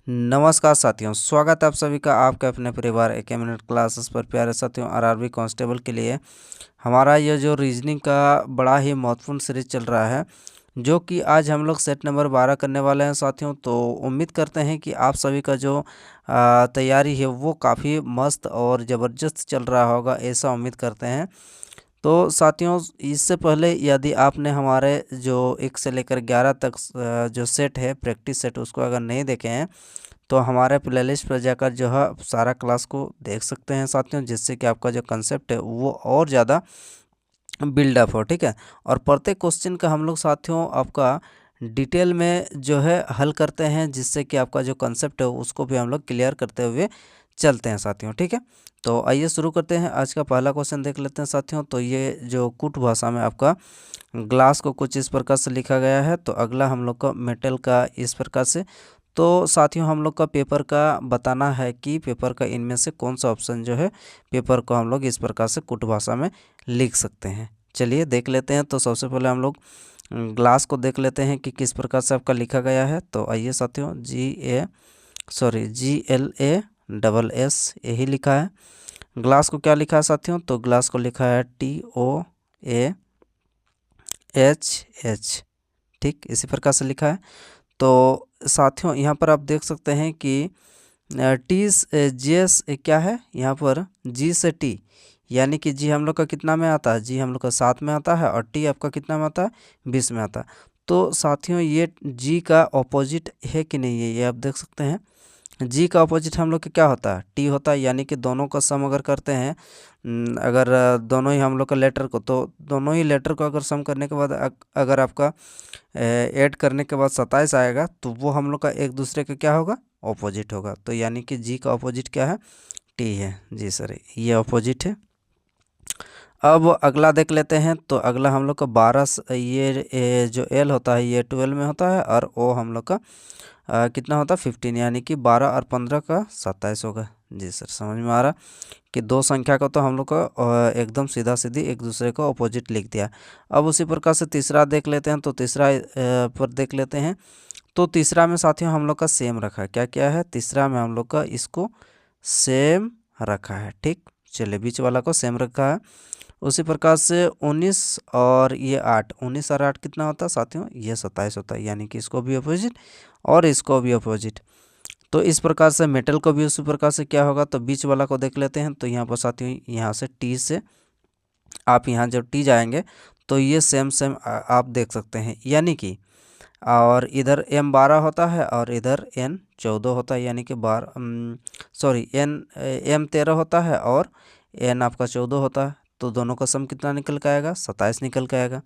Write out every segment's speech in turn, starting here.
नमस्कार साथियों, स्वागत है आप सभी का आपके अपने परिवार एक मिनट क्लासेस पर। प्यारे साथियों, आरआरबी कांस्टेबल के लिए हमारा ये जो रीजनिंग का बड़ा ही महत्वपूर्ण सीरीज चल रहा है, जो कि आज हम लोग सेट नंबर 12 करने वाले हैं साथियों। तो उम्मीद करते हैं कि आप सभी का जो तैयारी है वो काफ़ी मस्त और ज़बरदस्त चल रहा होगा, ऐसा उम्मीद करते हैं। तो साथियों, इससे पहले यदि आपने हमारे जो 1 से लेकर 11 तक जो सेट है प्रैक्टिस सेट, उसको अगर नहीं देखे हैं तो हमारे प्लेलिस्ट पर जाकर जो है सारा क्लास को देख सकते हैं साथियों, जिससे कि आपका जो कंसेप्ट है वो और ज़्यादा बिल्डअप हो। ठीक है, और प्रत्येक क्वेश्चन का हम लोग साथियों आपका डिटेल में जो है हल करते हैं, जिससे कि आपका जो कंसेप्ट है उसको भी हम लोग क्लियर करते हुए चलते हैं साथियों। ठीक है, तो आइए शुरू करते हैं। आज का पहला क्वेश्चन देख लेते हैं साथियों। तो ये जो कूट भाषा में आपका ग्लास को कुछ इस प्रकार से लिखा गया है, तो अगला हम लोग का मेटल का इस प्रकार से। तो साथियों, हम लोग का पेपर का बताना है कि पेपर का इनमें से कौन सा ऑप्शन जो है पेपर को हम लोग इस प्रकार से कुट भाषा में लिख सकते हैं। चलिए देख लेते हैं। तो सबसे पहले हम लोग ग्लास को देख लेते हैं कि किस प्रकार से आपका लिखा गया है। तो आइए साथियों, GLASS यही लिखा है। ग्लास को क्या लिखा है साथियों? तो ग्लास को लिखा है TOAHH। ठीक, इसी प्रकार से लिखा है। तो साथियों, यहाँ पर आप देख सकते हैं कि टी GS क्या है यहाँ पर, G से T, यानी कि G हम लोग का कितना में आता है? G हम लोग का 7 में आता है, और T आपका कितना में आता है? 20 में आता है। तो साथियों, ये G का ऑपोजिट है कि नहीं है, ये आप देख सकते हैं। G का ऑपोजिट हम लोग का क्या होता है? T होता है, यानी कि दोनों का सम अगर करते हैं, अगर दोनों ही हम लोग का लेटर को, तो दोनों ही लेटर को अगर सम करने के बाद अगर आपका ऐड करने के बाद 27 आएगा, तो वो हम लोग का एक दूसरे का क्या होगा? ऑपोजिट होगा। तो यानी कि G का ऑपोजिट क्या है? T है। जी सर, ये ऑपोजिट है। अब अगला देख लेते हैं। तो अगला हम लोग का 12, ये जो L होता है ये 12 में होता है, और O हम लोग का कितना होता है? 15, यानी कि 12 और 15 का 27 होगा। जी सर, समझ में आ रहा कि दो संख्या को तो हम लोग को एकदम सीधा सीधी एक दूसरे को अपोजिट लिख दिया। अब उसी प्रकार से तीसरा देख लेते हैं। तो तीसरा पर देख लेते हैं। तो तीसरा में साथियों हम लोग का सेम रखा है। क्या क्या है? तीसरा में हम लोग का इसको सेम रखा है। ठीक, चलिए बीच वाला को सेम रखा है। उसी प्रकार से 19 और ये 8, 19 और 8 कितना होता है साथियों? ये 27 होता है, यानी कि इसको भी अपोजिट और इसको भी अपोजिट। तो इस प्रकार से मेटल को भी उसी प्रकार से क्या होगा? तो बीच वाला को देख लेते हैं। तो यहाँ पर साथियों, यहाँ से T से आप यहाँ जब T जाएंगे तो ये सेम सेम आप देख सकते हैं, यानी कि और इधर M12 होता है और इधर N14 होता है, यानी कि M13 होता है और N आपका 14 होता है। तो दोनों का सम कितना निकल के आएगा? 27 निकल के आएगा।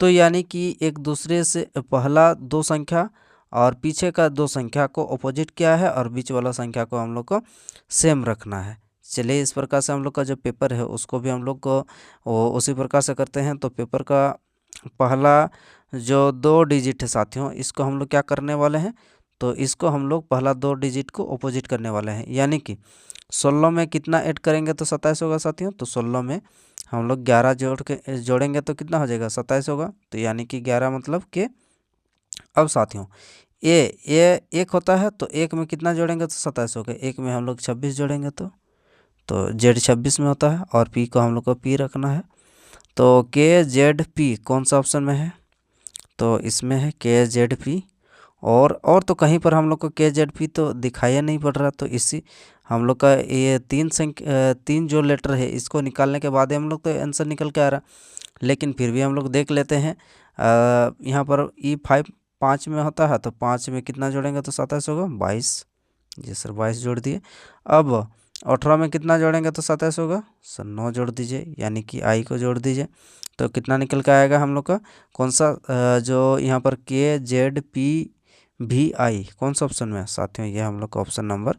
तो यानी कि एक दूसरे से पहला दो संख्या और पीछे का दो संख्या को अपोजिट किया है, और बीच वाला संख्या को हम लोग को सेम रखना है। चलिए इस प्रकार से हम लोग का जो पेपर है उसको भी हम लोग को उसी प्रकार से करते हैं। तो पेपर का पहला जो 2 डिजिट है साथियों, इसको हम लोग क्या करने वाले हैं? तो इसको हम लोग पहला 2 डिजिट को अपोजिट करने वाले हैं, यानी कि 16 में कितना ऐड करेंगे तो 27 होगा साथियों? तो 16 में हम लोग 11 जोड़ेंगे तो कितना हो जाएगा? 27 होगा। तो यानी कि 11 मतलब के। अब साथियों, ये एक होता है, तो एक में कितना जोड़ेंगे तो 27 होगा। एक में हम लोग 26 जोड़ेंगे तो Z 26 में होता है, और P को हम लोग को P रखना है। तो KZP कौन सा ऑप्शन में है? तो इसमें है KZP। और तो कहीं पर हम लोग को KZP तो दिखाई नहीं पड़ रहा। तो इसी हम लोग का ये तीन जो लेटर है इसको निकालने के बाद हम लोग तो आंसर निकल के आ रहा, लेकिन फिर भी हम लोग देख लेते हैं। यहाँ पर E5 5 में होता है, तो 5 में कितना जोड़ेंगे तो 27 होगा? 22। जी सर, 22 जोड़ दिए। अब 18 में कितना जोड़ेंगे तो 27 होगा? सर 9 जोड़ दीजिए, यानी कि I को जोड़ दीजिए। तो कितना निकल के आएगा हम लोग का? कौन सा जो यहाँ पर KZPVI कौन सा ऑप्शन में है साथियों? ये हम लोग का ऑप्शन नंबर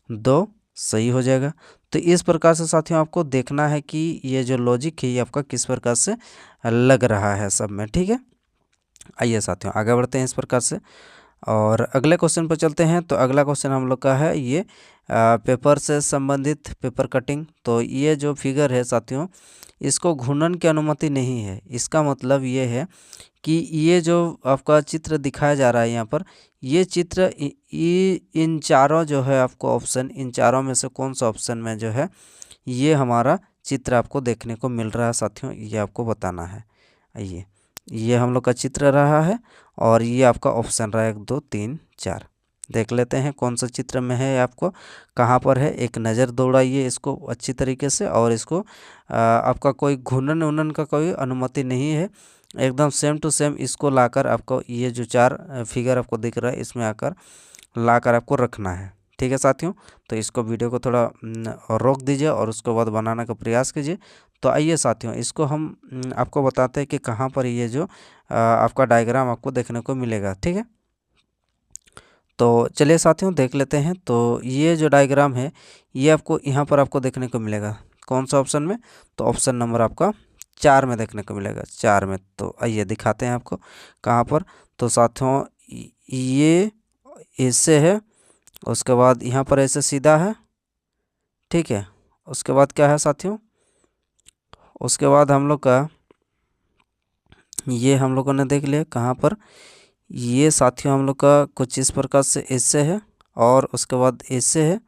2 सही हो जाएगा। तो इस प्रकार से साथियों आपको देखना है कि ये जो लॉजिक है ये आपका किस प्रकार से लग रहा है सब में। ठीक है, आइए साथियों आगे बढ़ते हैं इस प्रकार से। और अगले क्वेश्चन पर चलते हैं। तो अगला क्वेश्चन हम लोग का है ये पेपर से संबंधित पेपर कटिंग। तो ये जो फिगर है साथियों, इसको घूर्णन की अनुमति नहीं है। इसका मतलब ये है कि ये जो आपका चित्र दिखाया जा रहा है यहाँ पर, ये चित्र इन चारों जो है आपको ऑप्शन, इन चारों में से कौन सा ऑप्शन में जो है ये हमारा चित्र आपको देखने को मिल रहा है साथियों, ये आपको बताना है। आइए, ये हम लोग का चित्र रहा है और ये आपका ऑप्शन रहा है 1 2 3 4। देख लेते हैं कौन सा चित्र में है, आपको कहाँ पर है। एक नज़र दौड़ाइए इसको अच्छी तरीके से, और इसको आपका कोई घूर्णन उन्नन का कोई अनुमति नहीं है। एकदम सेम टू सेम इसको लाकर आपको ये जो 4 फिगर आपको दिख रहा है, इसमें आकर लाकर आपको रखना है। ठीक है साथियों, तो इसको वीडियो को थोड़ा रोक दीजिए और उसके बाद बनाने का प्रयास कीजिए। तो आइए साथियों, इसको हम आपको बताते हैं कि कहाँ पर ये जो आपका डायग्राम आपको देखने को मिलेगा। ठीक है, तो चलिए साथियों देख लेते हैं। तो ये जो डायग्राम है ये आपको यहाँ पर आपको देखने को मिलेगा। कौन सा ऑप्शन में? तो ऑप्शन नंबर आपका 4 में देखने को मिलेगा, 4 में। तो आइए दिखाते हैं आपको कहाँ पर। तो साथियों ये ऐसे है, उसके बाद यहाँ पर ऐसे सीधा है। ठीक है, उसके बाद क्या है साथियों, उसके बाद हम लोग का ये हम लोगों ने देख लिया कहाँ पर। ये साथियों हम लोग का कुछ इस प्रकार से ऐसे है, और उसके बाद ऐसे है,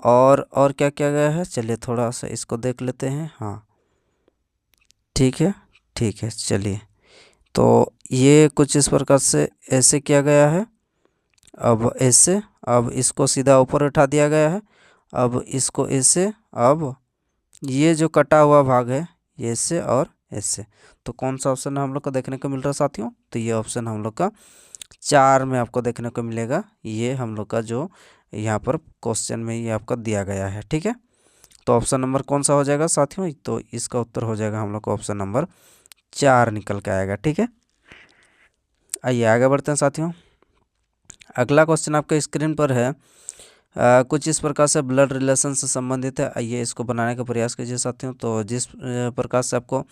और क्या किया गया है, चलिए थोड़ा सा इसको देख लेते हैं। हाँ ठीक है, ठीक है, चलिए। तो ये कुछ इस प्रकार से ऐसे किया गया है। अब ऐसे, अब इसको सीधा ऊपर उठा दिया गया है। अब इसको ऐसे, अब ये जो कटा हुआ भाग है ये ऐसे और ऐसे। तो कौन सा ऑप्शन हम लोग को देखने को मिल रहा है साथियों? तो ये ऑप्शन हम लोग का 4 में आपको देखने को मिलेगा। ये हम लोग का जो यहाँ पर क्वेश्चन में ये आपका दिया गया है। ठीक है, तो ऑप्शन नंबर कौन सा हो जाएगा साथियों? तो इसका उत्तर हो जाएगा हम लोग का ऑप्शन नंबर 4 निकल के आएगा। ठीक है, आइए आगे बढ़ते हैं साथियों। अगला क्वेश्चन आपके स्क्रीन पर है। कुछ इस प्रकार से ब्लड रिलेशन से संबंधित है। आइए इसको बनाने का प्रयास कीजिए साथियों। तो जिस प्रकार से आपको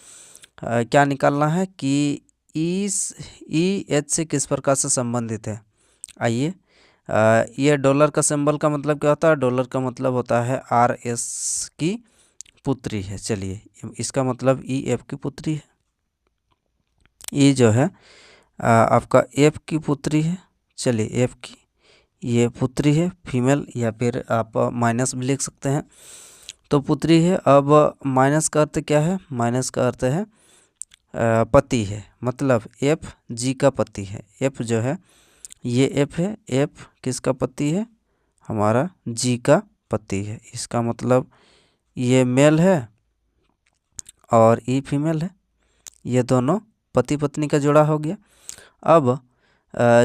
क्या निकालना है कि ई एच से किस प्रकार से संबंधित है। आइए, ये डॉलर का सिंबल का मतलब क्या होता है? डॉलर का मतलब होता है RS की पुत्री है। चलिए, इसका मतलब EF की पुत्री है। ई जो है आपका F की पुत्री है। चलिए, F की ये पुत्री है, फीमेल, या फिर आप माइनस भी लिख सकते हैं। तो पुत्री है। अब माइनस का अर्थ क्या है? माइनस का अर्थ है पति है, मतलब FG का पति है। F जो है ये F है, F किसका पति है? हमारा G का पति है। इसका मतलब ये मेल है और E फीमेल है। ये दोनों पति पत्नी का जोड़ा हो गया। अब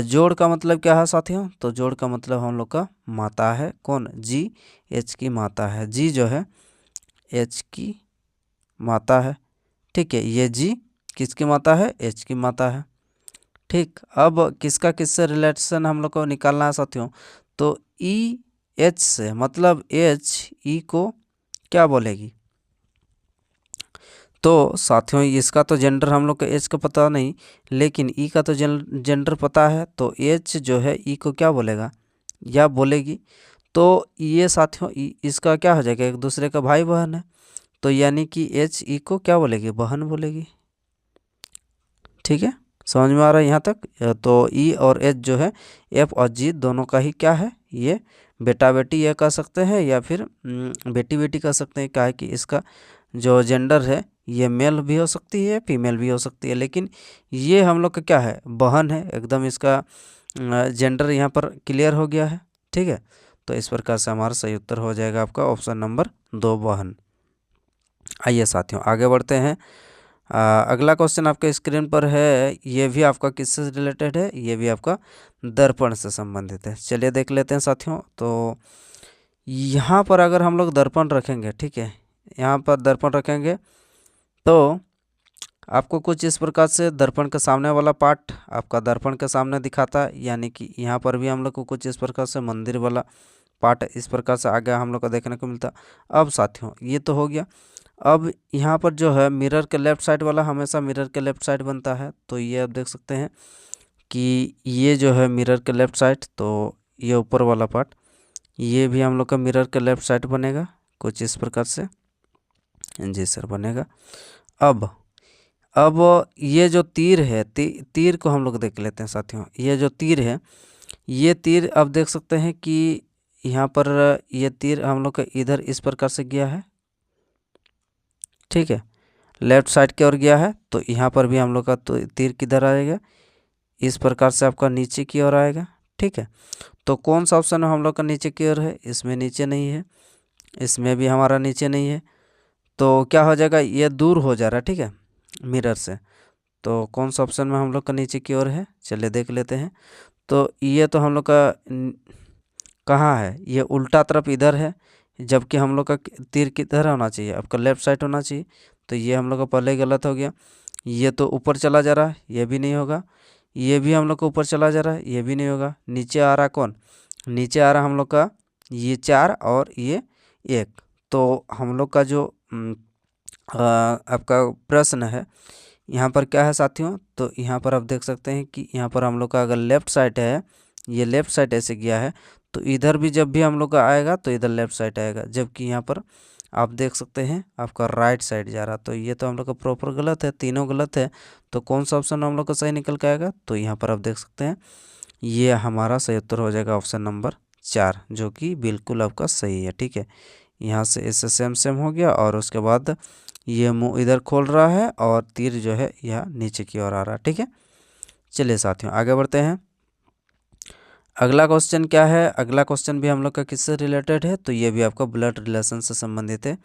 जोड़ का मतलब क्या है साथियों? तो जोड़ का मतलब हम लोग का माता है। कौन? G H की माता है। G जो है H की माता है। ठीक है, ये G किसकी माता है? H की माता है। ठीक, अब किसका किससे रिलेशन हम लोग को निकालना है साथियों? तो E H से, मतलब H E को क्या बोलेगी? तो साथियों इसका तो जेंडर हम लोग को H का पता नहीं, लेकिन E का तो जेंडर पता है। तो H जो है E को क्या बोलेगा या बोलेगी? तो ये साथियों इसका क्या हो जाएगा? एक दूसरे का भाई बहन है, तो यानी कि H E को क्या बोलेगी? बहन बोलेगी। ठीक है, समझ में आ रहा है यहाँ तक? तो E और H जो है, F और G दोनों का ही क्या है? ये बेटा बेटी ये कह सकते हैं, या फिर बेटी बेटी कह सकते हैं। क्या है कि इसका जो जेंडर है ये मेल भी हो सकती है, फीमेल भी हो सकती है, लेकिन ये हम लोग का क्या है? बहन है। एकदम इसका जेंडर यहाँ पर क्लियर हो गया है। ठीक है, तो इस प्रकार से हमारा सही उत्तर हो जाएगा आपका ऑप्शन नंबर 2, बहन। आइए साथियों आगे बढ़ते हैं। अगला क्वेश्चन आपके स्क्रीन पर है। ये भी आपका किससे रिलेटेड है? ये भी आपका दर्पण से संबंधित है। चलिए देख लेते हैं साथियों। तो यहाँ पर अगर हम लोग दर्पण रखेंगे, ठीक है, यहाँ पर दर्पण रखेंगे, तो आपको कुछ इस प्रकार से दर्पण के सामने वाला पार्ट आपका दर्पण के सामने दिखाता है। यानी कि यहाँ पर भी हम लोग को कुछ इस प्रकार से मंदिर वाला पार्ट इस प्रकार से आगे हम लोग को देखने को मिलता। अब साथियों ये तो हो गया। अब यहाँ पर जो है मिरर के लेफ्ट साइड वाला हमेशा मिरर के लेफ्ट साइड बनता है। तो ये आप देख सकते हैं कि ये जो है मिरर के लेफ़्ट साइड, तो ये ऊपर वाला पार्ट ये भी हम लोग का मिरर के लेफ़्ट साइड बनेगा कुछ इस प्रकार से। जी सर बनेगा। अब ये जो तीर है, तीर को हम लोग देख लेते हैं साथियों। ये जो तीर है, ये तीर अब देख सकते हैं कि यहाँ पर ये तीर हम लोग का इधर इस प्रकार से गया है, ठीक है, लेफ़्ट साइड की ओर गया है। तो यहाँ पर भी हम लोग का तो तीर किधर आएगा, इस प्रकार से आपका नीचे की ओर आएगा, ठीक है। तो कौन सा ऑप्शन हम लोग का नीचे की ओर है, इसमें नीचे नहीं है, इसमें भी हमारा नीचे नहीं है। तो क्या हो जाएगा, ये दूर हो जा रहा है, ठीक है, मिरर से। तो कौन सा ऑप्शन में हम लोग का नीचे की ओर है, चलिए देख लेते हैं। तो ये तो हम लोग का कहाँ है, ये उल्टा तरफ इधर है, जबकि हम लोग का तीर किधर होना चाहिए, आपका लेफ़्ट साइड होना चाहिए। तो ये हम लोग का पहले गलत हो गया। ये तो ऊपर चला जा रहा है, ये भी नहीं होगा। ये भी हम लोग का ऊपर चला जा रहा है, ये भी नहीं होगा। नीचे आ रहा कौन, नीचे आ रहा हम लोग का ये 4 और ये 1। तो हम लोग का जो आपका प्रश्न है यहाँ पर क्या है साथियों, तो यहाँ पर आप देख सकते हैं कि यहाँ पर हम लोग का अगर लेफ़्ट साइड है, ये लेफ़्ट साइड ऐसे गया है, तो इधर भी जब भी हम लोग का आएगा तो इधर लेफ़्ट साइड आएगा। जबकि यहाँ पर आप देख सकते हैं आपका राइट साइड जा रहा, तो ये तो हम लोग का प्रॉपर गलत है, तीनों गलत है। तो कौन सा ऑप्शन हम लोग का सही निकल के आएगा, तो यहाँ पर आप देख सकते हैं ये हमारा सही उत्तर हो जाएगा ऑप्शन नंबर 4, जो कि बिल्कुल आपका सही है, ठीक है। यहाँ से इससे सेम हो गया और उसके बाद ये मुंह इधर खोल रहा है और तीर जो है यह नीचे की ओर आ रहा है, ठीक है। चलिए साथियों आगे बढ़ते हैं। अगला क्वेश्चन क्या है, अगला क्वेश्चन भी हम लोग का किससे रिलेटेड है, तो ये भी आपका ब्लड रिलेशन से संबंधित है।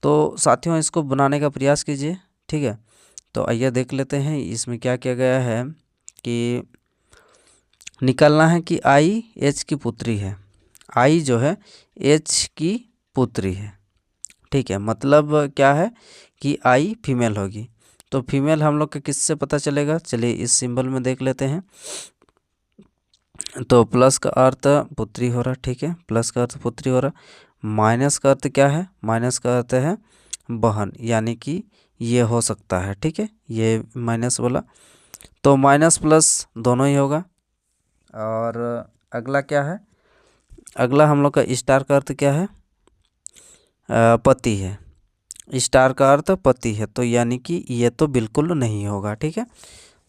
तो साथियों इसको बनाने का प्रयास कीजिए, ठीक है। तो आइए देख लेते हैं इसमें क्या किया गया है कि निकालना है कि आई एच की पुत्री है, आई जो है एच की पुत्री है, ठीक है। मतलब क्या है कि आई फीमेल होगी। तो फीमेल हम लोग का किससे पता चलेगा, चलिए इस सिंबल में देख लेते हैं। तो प्लस का अर्थ पुत्री हो रहा, ठीक है, प्लस का अर्थ पुत्री हो रहा। माइनस का अर्थ क्या है, माइनस का अर्थ है बहन, यानी कि ये हो सकता है, ठीक है, ये माइनस वाला। तो माइनस प्लस दोनों ही होगा। और अगला क्या है, अगला हम लोग का स्टार का अर्थ क्या है, पति है, स्टार का अर्थ पति है। तो यानी कि ये तो बिल्कुल नहीं होगा, ठीक है।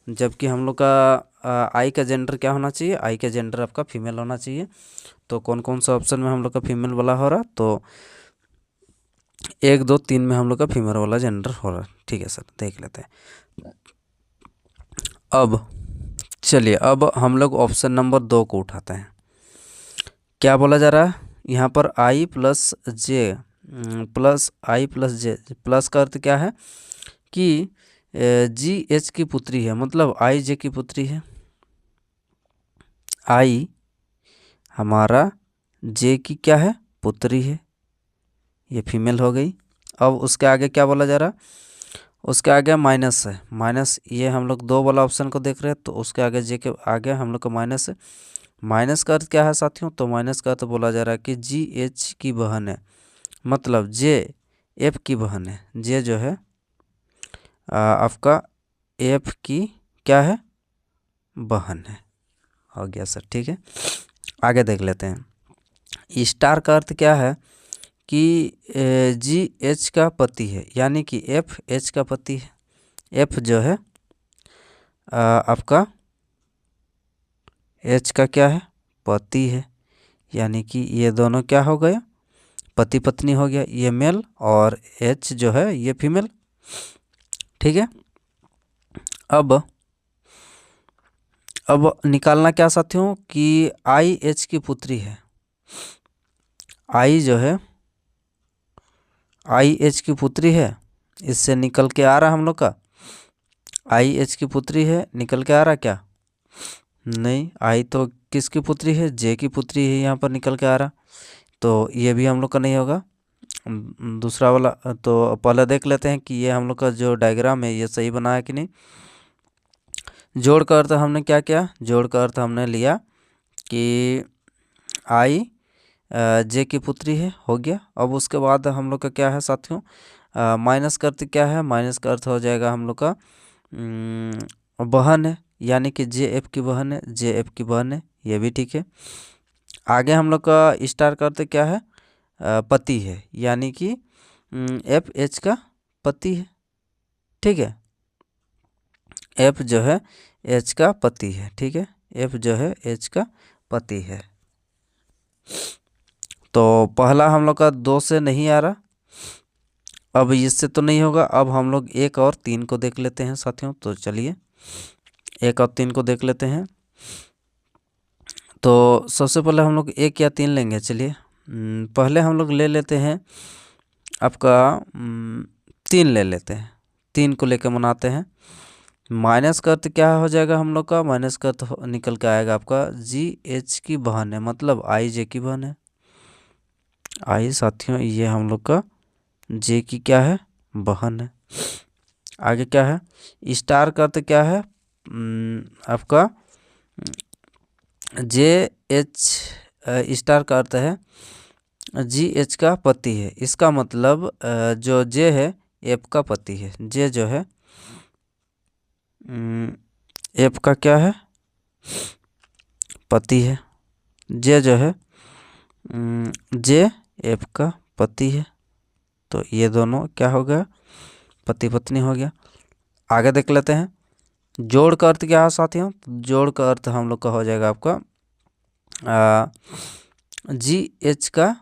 जबकि हम लोग का आई का जेंडर क्या होना चाहिए, आई का जेंडर आपका फीमेल होना चाहिए। तो कौन कौन सा ऑप्शन में हम लोग का फीमेल वाला हो रहा, तो 1 2 3 में हम लोग का फीमेल वाला जेंडर हो रहा, ठीक है सर, देख लेते हैं। अब चलिए अब हम लोग ऑप्शन नंबर 2 को उठाते हैं। क्या बोला जा रहा है यहाँ पर, आई प्लस जे प्लस आई प्लस जे, प्लस का अर्थ क्या है कि जी एच की पुत्री है, मतलब आई जे की पुत्री है। आई हमारा जे की क्या है, पुत्री है, ये फीमेल हो गई। अब उसके आगे क्या बोला जा रहा, उसके आगे माइनस है, माइनस, ये हम लोग 2 वाला ऑप्शन को देख रहे हैं, तो उसके आगे जे के आगे हम लोग का माइनस है। माइनस का अर्थ क्या है साथियों, तो माइनस का अर्थ बोला जा रहा है कि जी एच की बहन है, मतलब जे एफ की बहन है। जे जो है आपका एफ की क्या है, बहन है, हो गया सर, ठीक है। आगे देख लेते हैं। स्टार का अर्थ क्या है कि जी एच का पति है, यानी कि एफ एच का पति है। एफ जो है आपका एच का क्या है, पति है, यानी कि ये दोनों क्या हो गया, पति पत्नी हो गया, ये मेल और एच जो है ये फीमेल, ठीक है। अब निकालना क्या साथियों कि आई एच की पुत्री है, आई जो है आई एच की पुत्री है, इससे निकल के आ रहा हम लोग का आई एच की पुत्री है, निकल के आ रहा क्या, नहीं, आई तो किसकी पुत्री है, जे की पुत्री है, यहाँ पर निकल के आ रहा। तो ये भी हम लोग का नहीं होगा। दूसरा वाला तो पहले देख लेते हैं कि ये हम लोग का जो डायग्राम है ये सही बना है कि नहीं। जोड़ का अर्थ हमने क्या किया, जोड़ का अर्थ हमने लिया कि आई जे की पुत्री है, हो गया। अब उसके बाद हम लोग का क्या है साथियों, माइनस का अर्थ क्या है, माइनस का अर्थ हो जाएगा हम लोग का बहन है, यानी कि जे एफ की बहन है, जे एफ की बहन है, ये भी ठीक है। आगे हम लोग का स्टार का अर्थ क्या है? पति है, यानी कि एफ एच का पति है, ठीक है। एफ जो है एच का पति है, ठीक है। एफ जो है एच का पति है। तो पहला हम लोग का 2 से नहीं आ रहा, अब इससे तो नहीं होगा। अब हम लोग 1 और 3 को देख लेते हैं साथियों। तो चलिए 1 और 3 को देख लेते हैं। तो सबसे पहले हम लोग 1 या 3 लेंगे। चलिए पहले हम लोग ले लेते हैं आपका 3 ले लेते हैं। 3 को लेकर मनाते हैं। माइनस का अर्थ क्या हो जाएगा हम लोग का? माइनस का अर्थ निकल के आएगा आपका जी एच की बहन है, मतलब आई जे की बहन है। आई साथियों ये हम लोग का जे की क्या है? बहन है। आगे क्या है? स्टार का अर्थ क्या है? आपका जे एच स्टार का अर्थ है जी एच का पति है। इसका मतलब जो जे है एफ का पति है। जे जो है एफ का क्या है? पति है। जे जो है जे एफ का पति है। तो ये दोनों क्या हो गया? पति पत्नी हो गया। आगे देख लेते हैं जोड़ का अर्थ क्या है साथियों? जोड़ का अर्थ हम लोग का हो जाएगा आपका जी एच का,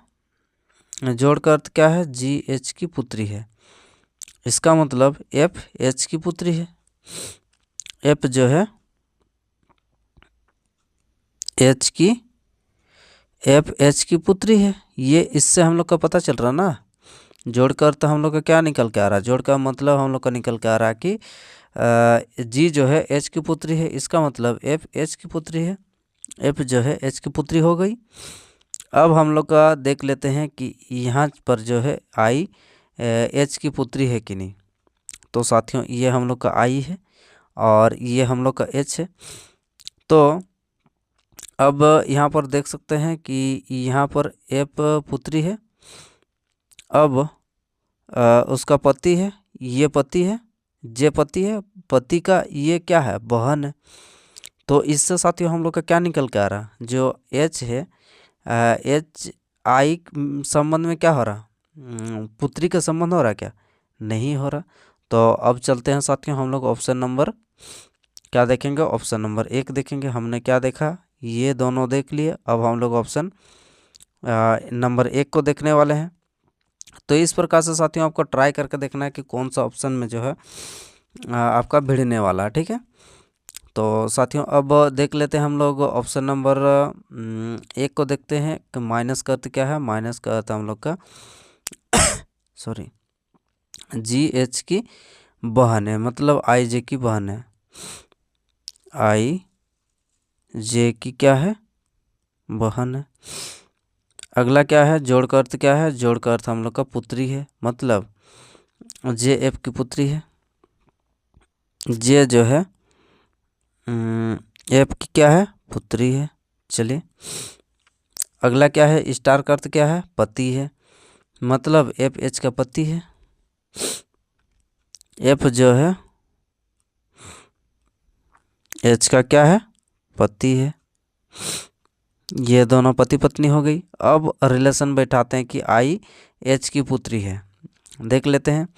जोड़ का अर्थ क्या है? जी एच की पुत्री है। इसका मतलब एफ एच की पुत्री है। एफ जो है एच की, एफ एच की पुत्री है। ये इससे हम लोग का पता चल रहा ना। जोड़ का अर्थ हम लोग का क्या निकल के आ रहा है? जोड़ का मतलब हम लोग का निकल के आ रहा है कि जी जो है एच की पुत्री है। इसका मतलब एफ एच की पुत्री है। एफ जो है एच की पुत्री हो गई। अब हम लोग का देख लेते हैं कि यहाँ पर जो है आई एच की पुत्री है कि नहीं। तो साथियों ये हम लोग का आई है और ये हम लोग का एच है। तो अब यहाँ पर देख सकते हैं कि यहाँ पर एफ पुत्री है। अब उसका पति है, ये पति है, जे पति है, पति का ये क्या है? बहन है। तो इससे साथियों हम लोग का क्या निकल के आ रहा? जो एच है एच आई संबंध में क्या हो रहा? पुत्री का संबंध हो रहा क्या? नहीं हो रहा। तो अब चलते हैं साथियों हम लोग ऑप्शन नंबर क्या देखेंगे? ऑप्शन नंबर 1 देखेंगे। हमने क्या देखा? ये दोनों देख लिए। अब हम लोग ऑप्शन नंबर 1 को देखने वाले हैं। तो इस प्रकार से साथियों आपको ट्राई करके देखना है कि कौन सा ऑप्शन में जो है आपका भिड़ने वाला है, ठीक है। तो साथियों अब देख लेते हैं हम लोग ऑप्शन नंबर 1 को देखते हैं कि माइनस का अर्थ क्या है? माइनस का अर्थ हम लोग का सॉरी जी एच की बहन है, मतलब आई जे की बहन है। आई जे की क्या है? बहन है। अगला क्या है? जोड़ का अर्थ क्या है? जोड़ का अर्थ हम लोग का पुत्री है, मतलब जे एफ की पुत्री है। जे जो है एफ की क्या है? पुत्री है। चलिए अगला क्या है? स्टार का अर्थ क्या है? पति है, मतलब एफ एच का पति है। एफ जो है एच का क्या है? पति है। ये दोनों पति पत्नी हो गई। अब रिलेशन बैठाते हैं कि आई एच की पुत्री है। देख लेते हैं।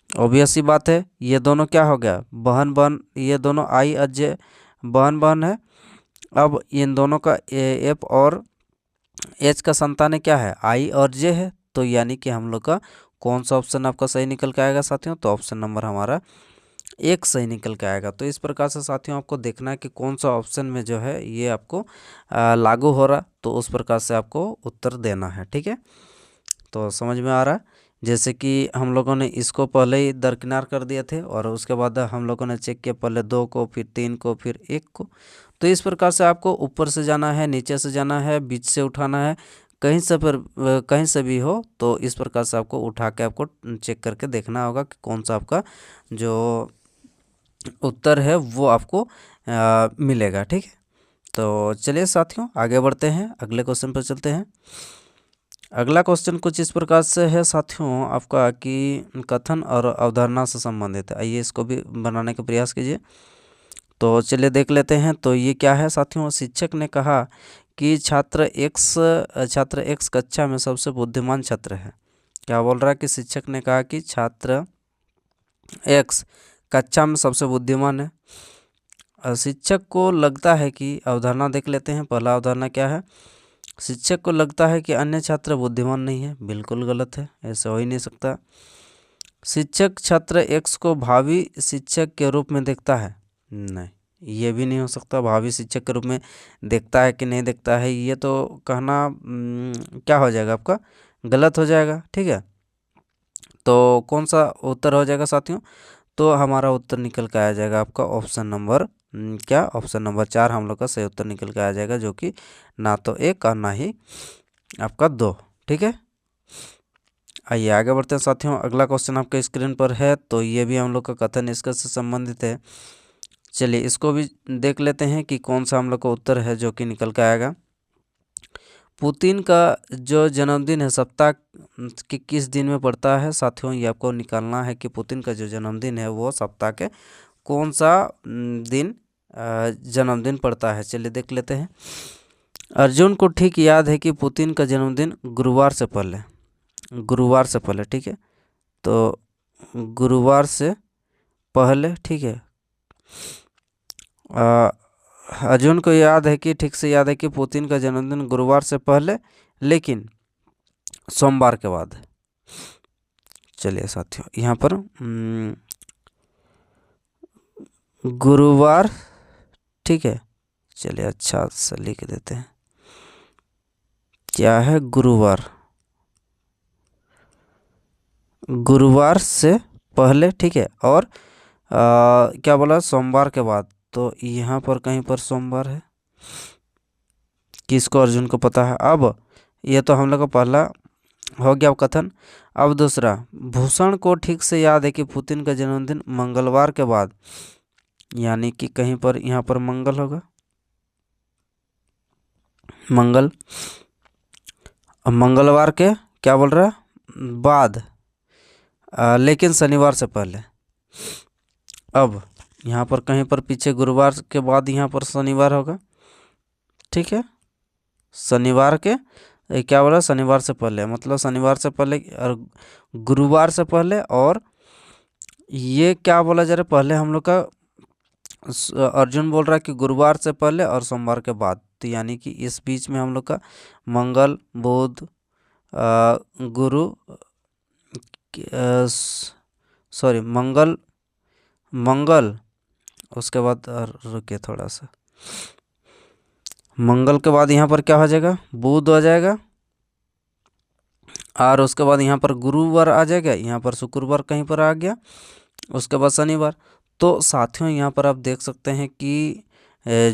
ऑब्वियस सी बात है, ये दोनों क्या हो गया? बहन बहन। ये दोनों आई और जे बहन बहन है। अब इन दोनों का एफ और एच का संतान क्या है? आई और जे है। तो यानी कि हम लोग का कौन सा ऑप्शन आपका सही निकल के आएगा साथियों? तो ऑप्शन नंबर हमारा 1 सही निकल के आएगा। तो इस प्रकार से साथियों आपको देखना है कि कौन सा ऑप्शन में जो है ये आपको लागू हो रहा, तो उस प्रकार से आपको उत्तर देना है, ठीक है। तो समझ में आ रहा है। जैसे कि हम लोगों ने इसको पहले ही दरकिनार कर दिए थे और उसके बाद हम लोगों ने चेक किया पहले 2 को, फिर 3 को, फिर 1 को। तो इस प्रकार से आपको ऊपर से जाना है, नीचे से जाना है, बीच से उठाना है, कहीं से फिर कहीं से भी हो। तो इस प्रकार से आपको उठा के आपको चेक करके देखना होगा कि कौन सा आपका जो उत्तर है वो आपको मिलेगा, ठीक है। तो चलिए साथियों आगे बढ़ते हैं, अगले क्वेश्चन पर चलते हैं। अगला क्वेश्चन कुछ इस प्रकार से है साथियों आपका कि कथन और अवधारणा से संबंधित है। आइए इसको भी बनाने का प्रयास कीजिए। तो चलिए देख लेते हैं। तो ये क्या है साथियों, शिक्षक ने कहा कि छात्र एक्स कक्षा में सबसे बुद्धिमान छात्र है। क्या बोल रहा है कि शिक्षक ने कहा कि छात्र एक्स कक्षा में सबसे बुद्धिमान है। शिक्षक को लगता है कि, अवधारणा देख लेते हैं। पहला अवधारणा क्या है, शिक्षक को लगता है कि अन्य छात्र बुद्धिमान नहीं है। बिल्कुल गलत है, ऐसा हो ही नहीं सकता। शिक्षक छात्र एक्स को भावी शिक्षक के रूप में देखता है, नहीं, ये भी नहीं हो सकता। भावी शिक्षक के रूप में देखता है कि नहीं देखता है, ये तो कहना क्या हो जाएगा आपका, गलत हो जाएगा। ठीक है, तो कौन सा उत्तर हो जाएगा साथियों, तो हमारा उत्तर निकल के आ जाएगा आपका ऑप्शन नंबर क्या, ऑप्शन नंबर 4 हम लोग का सही उत्तर निकल के आ जाएगा, जो कि ना तो 1 और ना ही आपका 2। ठीक है, आइए आगे बढ़ते हैं साथियों। अगला क्वेश्चन आपके स्क्रीन पर है, तो ये भी हम लोग का कथन निष्कर्ष से संबंधित है। चलिए इसको भी देख लेते हैं कि कौन सा हम लोग का उत्तर है जो कि निकल के आएगा। पुतिन का जो जन्मदिन है सप्ताह के किस दिन में पड़ता है साथियों, ये आपको निकालना है कि पुतिन का जो जन्मदिन है वो सप्ताह के कौन सा दिन जन्मदिन पड़ता है। चलिए देख लेते हैं। अर्जुन को ठीक याद है कि पुतिन का जन्मदिन गुरुवार से पहले, गुरुवार से पहले, ठीक है, तो गुरुवार से पहले, ठीक है। अर्जुन को याद है कि, ठीक से याद है कि पुतिन का जन्मदिन गुरुवार से पहले लेकिन सोमवार के बाद है। चलिए साथियों यहाँ पर गुरुवार, ठीक है, चलिए अच्छा से लिख देते हैं, क्या है गुरुवार, गुरुवार से पहले, ठीक है, और क्या बोला, सोमवार के बाद। तो यहाँ पर कहीं पर सोमवार है, किसको, अर्जुन को पता है। अब ये तो हम लोग का पहला हो गया कथन। अब दूसरा, भूषण को ठीक से याद है कि पुतिन का जन्मदिन मंगलवार के बाद, यानी कि कहीं पर यहाँ पर मंगल होगा, मंगल, अब मंगलवार के क्या बोल रहा है बाद, लेकिन शनिवार से पहले। अब यहाँ पर कहीं पर पीछे गुरुवार के बाद यहाँ पर शनिवार होगा, ठीक है, शनिवार के क्या बोला, शनिवार से पहले, मतलब शनिवार से पहले और गुरुवार से पहले, और ये क्या बोला जा रहा है, पहले हम लोग का अर्जुन बोल रहा है कि गुरुवार से पहले और सोमवार के बाद, तो यानी कि इस बीच में हम लोग का मंगल, बुध, गुरु, सॉरी मंगल, मंगल, उसके बाद रुकिए थोड़ा सा, मंगल के बाद यहाँ पर क्या हो जाएगा, बुध हो जाएगा, और उसके बाद यहाँ पर गुरुवार आ जाएगा, यहाँ पर शुक्रवार कहीं पर आ गया, उसके बाद शनिवार। तो साथियों यहाँ पर आप देख सकते हैं कि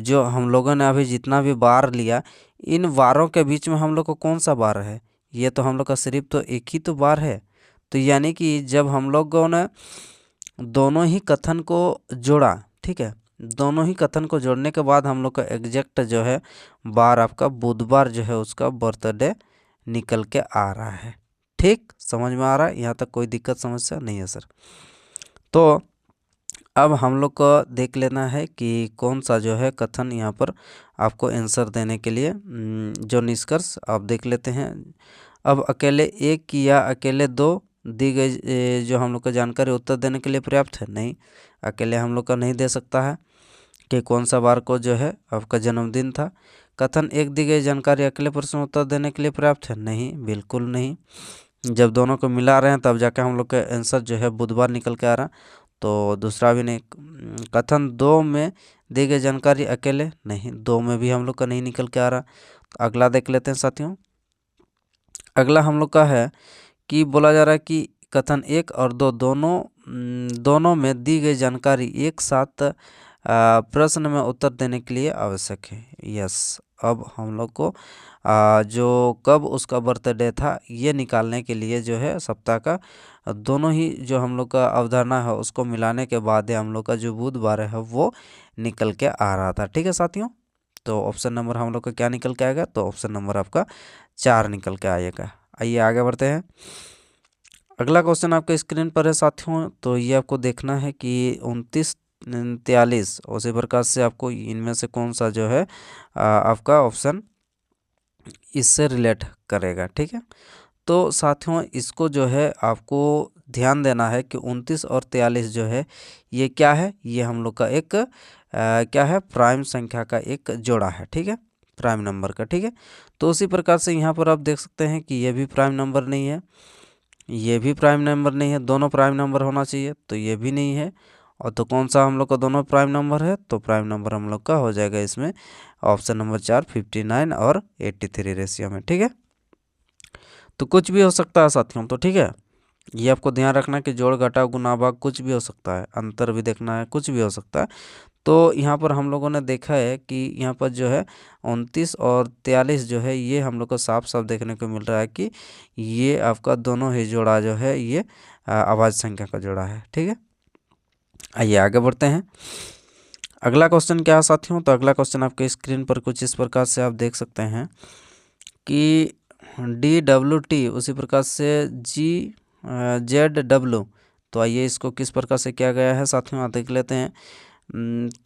जो हम लोगों ने अभी जितना भी बार लिया, इन वारों के बीच में हम लोग को कौन सा बार है, ये तो हम लोग का सिर्फ तो एक ही तो बार है। तो यानी कि जब हम लोगों ने दोनों ही कथन को जोड़ा, ठीक है, दोनों ही कथन को जोड़ने के बाद हम लोग का एग्जैक्ट जो है बार आपका बुधवार जो है उसका बर्थडे निकल के आ रहा है। ठीक, समझ में आ रहा है, यहाँ तक कोई दिक्कत समस्या नहीं है सर। तो अब हम लोग को देख लेना है कि कौन सा जो है कथन यहाँ पर आपको आंसर देने के लिए जो निष्कर्ष आप देख लेते हैं। अब अकेले एक या अकेले दो दी गई जो हम लोग का जानकारी उत्तर देने के लिए पर्याप्त है, नहीं, अकेले हम लोग का नहीं दे सकता है कि कौन सा बार को जो है आपका जन्मदिन था। कथन एक दी गई जानकारी अकेले प्रश्न उत्तर देने के लिए पर्याप्त है, नहीं, बिल्कुल नहीं। जब दोनों को मिला रहे हैं तब जाकर हम लोग का आंसर जो है बुधवार निकल के आ रहा, तो दूसरा भी नहीं। कथन दो में दी गई जानकारी अकेले, नहीं, दो में भी हम लोग का नहीं निकल के आ रहा। तो अगला देख लेते हैं साथियों। अगला हम लोग का है कि बोला जा रहा है कि कथन 1 और 2 दोनों में दी गई जानकारी एक साथ प्रश्न में उत्तर देने के लिए आवश्यक है। यस, अब हम लोग को जो कब उसका बर्थडे था ये निकालने के लिए जो है सप्ताह का दोनों ही जो हम लोग का अवधारणा है उसको मिलाने के बाद हम लोग का जो बुधवार है वो निकल के आ रहा था। ठीक है साथियों, तो ऑप्शन नंबर हम लोग का क्या निकल के आएगा, तो ऑप्शन नंबर आपका 4 निकल के आएगा। आइए आगे बढ़ते हैं। अगला क्वेश्चन आपके स्क्रीन पर है साथियों। तो ये आपको देखना है कि 29 43, उसी प्रकार से आपको इनमें से कौन सा जो है आपका ऑप्शन इससे रिलेट करेगा। ठीक है, तो साथियों इसको जो है आपको ध्यान देना है कि 29 और 43 जो है ये क्या है, ये हम लोग का एक क्या है, प्राइम संख्या का एक जोड़ा है। ठीक है, प्राइम नंबर का। ठीक है, तो उसी प्रकार से यहाँ पर आप देख सकते हैं कि ये भी प्राइम नंबर नहीं है, ये भी प्राइम नंबर नहीं है, दोनों प्राइम नंबर होना चाहिए, तो ये भी नहीं है। और तो कौन सा हम लोग का दोनों प्राइम नंबर है, तो प्राइम नंबर हम लोग का हो जाएगा इसमें ऑप्शन नंबर 4 59 और 83 रेशियो में। ठीक है, तो कुछ भी हो सकता है साथियों। तो ठीक है, ये आपको ध्यान रखना कि जोड़ घटाव गुना भाग कुछ भी हो सकता है, अंतर भी देखना है, कुछ भी हो सकता है। तो यहाँ पर हम लोगों ने देखा है कि यहाँ पर जो है 29 और 43 जो है ये हम लोग को साफ साफ देखने को मिल रहा है कि ये आपका दोनों ही जोड़ा जो है ये अभाज्य संख्या का जोड़ा है। ठीक है, आइए आगे बढ़ते हैं। अगला क्वेश्चन क्या है साथियों, तो अगला क्वेश्चन आपके स्क्रीन पर कुछ इस प्रकार से आप देख सकते हैं कि DWT उसी प्रकार से ZW। तो आइए इसको किस प्रकार से किया गया है साथियों आप देख लेते हैं।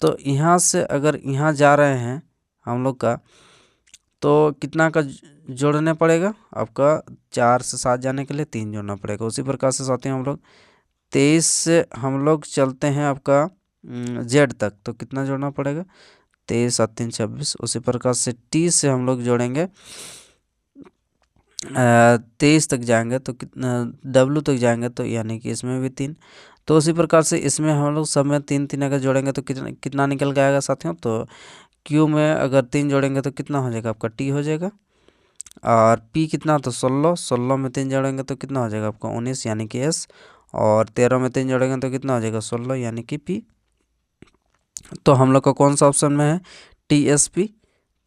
तो यहाँ से अगर यहाँ जा रहे हैं हम लोग का, तो कितना का जोड़ने पड़ेगा आपका, 4 से 7 जाने के लिए 3 जोड़ना पड़ेगा। उसी प्रकार से साथियों हम लोग 23 से हम लोग चलते हैं आपका Z तक, तो कितना जोड़ना पड़ेगा, 23 7 3 26। उसी प्रकार से T से हम लोग जोड़ेंगे 23 तक जाएंगे, तो कितना W तक जाएंगे, तो यानी कि इसमें भी 3। तो उसी प्रकार से इसमें हम लोग सब में 3 3 अगर जोड़ेंगे तो कितना निकल के आएगा साथियों, तो Q में अगर 3 जोड़ेंगे तो कितना हो जाएगा आपका, T हो जाएगा। और P कितना, तो 16, 16 में 3 जोड़ेंगे तो कितना हो जाएगा आपका 19 यानी कि S। और 13 में 3 जोड़ेंगे तो कितना हो जाएगा 16 यानी कि P। तो हम लोग का कौन सा ऑप्शन में है, TSP।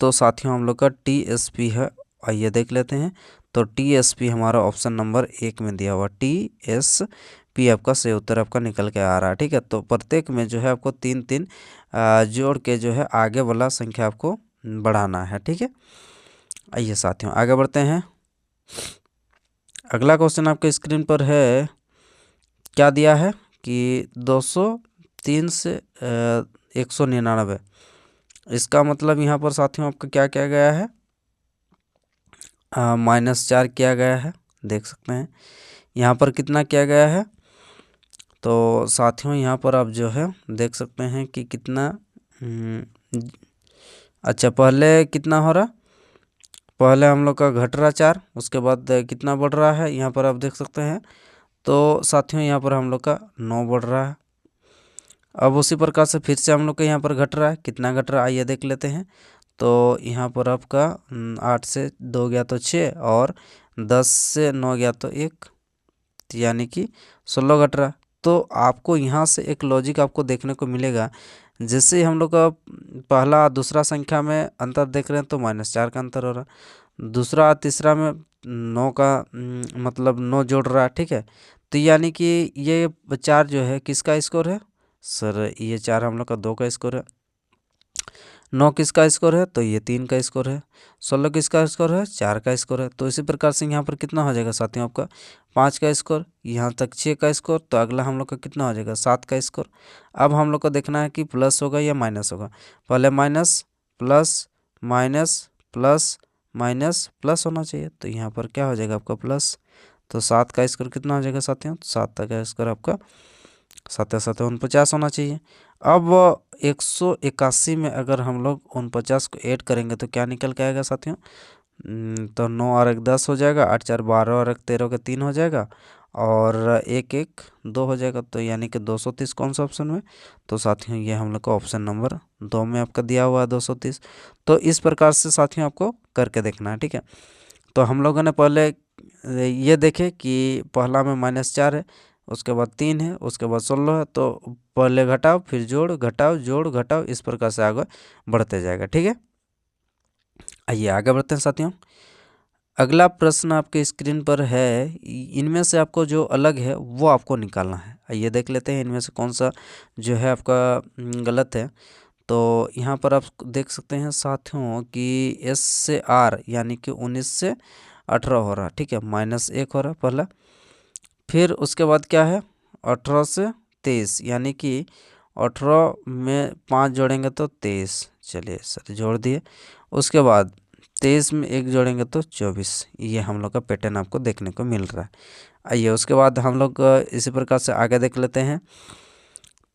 तो साथियों हम लोग का TSP है, आइए देख लेते हैं। तो TSP हमारा ऑप्शन नंबर 1 में दिया हुआ, TSP आपका सही उत्तर आपका निकल के आ रहा है। ठीक है, तो प्रत्येक में जो है आपको 3 3 जोड़ के जो है आगे वाला संख्या आपको बढ़ाना है। ठीक है, आइए साथियों आगे बढ़ते हैं। अगला क्वेश्चन आपके स्क्रीन पर है, क्या दिया है कि 203 से 199। इसका मतलब यहाँ पर साथियों आपका क्या किया गया है, -4 किया गया है, देख सकते हैं। यहाँ पर कितना किया गया है, तो साथियों यहाँ पर आप जो है देख सकते हैं कि कितना अच्छा पहले कितना हो रहा, पहले हम लोग का घट रहा 4, उसके बाद कितना बढ़ रहा है यहाँ पर आप देख सकते हैं। तो साथियों यहाँ पर हम लोग का 9 बढ़ रहा है। अब उसी प्रकार से फिर से हम लोग का यहाँ पर घट रहा है, कितना घट रहा है आइए देख लेते हैं। तो यहाँ पर आपका 8 से 2 गया तो 6, और 10 से 9 गया तो 1, यानी कि 16 घट रहा। तो आपको यहाँ से एक लॉजिक आपको देखने को मिलेगा, जैसे हम लोग का पहला दूसरा संख्या में अंतर देख रहे हैं तो -4 का अंतर हो रहा, दूसरा तीसरा में 9 का मतलब 9 जोड़ रहा है। ठीक है, तो यानी कि ये 4 जो है किसका स्कोर है सर, ये 4 हम लोग का 2 का स्कोर है। 9 किसका स्कोर है, तो ये 3 का स्कोर है। 16 किसका स्कोर है, 4 का स्कोर है। तो इसी प्रकार से यहाँ पर कितना हो जाएगा साथियों आपका 5 का स्कोर, यहाँ तक 6 का स्कोर, तो अगला हम लोग का कितना हो जाएगा 7 का स्कोर। अब हम लोग को देखना है कि प्लस होगा या माइनस होगा, पहले minus plus minus plus minus plus होना चाहिए, तो यहाँ पर क्या हो जाएगा आपका प्लस। तो 7 का स्कोर कितना हो जाएगा साथियों, 7 का स्कोर आपका 7 7 49 होना चाहिए। अब 181 में अगर हम लोग 49 को ऐड करेंगे तो क्या निकल के आएगा साथियों, तो 9 और 1 10 हो जाएगा, 8 4 12 और 1 13 के 3 हो जाएगा, और 1 1 2 हो जाएगा, तो यानी कि 230 कौन सा ऑप्शन में, तो साथियों ये हम लोग का ऑप्शन नंबर 2 में आपका दिया हुआ है 230। तो इस प्रकार से साथियों आपको करके देखना है। ठीक है, तो हम लोगों ने पहले ये देखे कि पहला में -4 है, उसके बाद 3 है, उसके बाद 16 है, तो पहले घटाओ फिर जोड़ घटाओ जोड़ घटाओ, इस प्रकार से आगे बढ़ते जाएगा। ठीक है, आइए आगे बढ़ते हैं साथियों। अगला प्रश्न आपके स्क्रीन पर है, इनमें से आपको जो अलग है वो आपको निकालना है। आइए देख लेते हैं इनमें से कौन सा जो है आपका गलत है। तो यहाँ पर आप देख सकते हैं साथियों कि S से R यानी कि 19 से 18 हो रहा। ठीक है, -1 हो रहा पहला, फिर उसके बाद क्या है 18 से 23 यानी कि 18 में 5 जोड़ेंगे तो 23। चलिए सर जोड़ दिए। उसके बाद 23 में 1 जोड़ेंगे तो 24। ये हम लोग का पैटर्न आपको देखने को मिल रहा है। आइए उसके बाद हम लोग इसी प्रकार से आगे देख लेते हैं।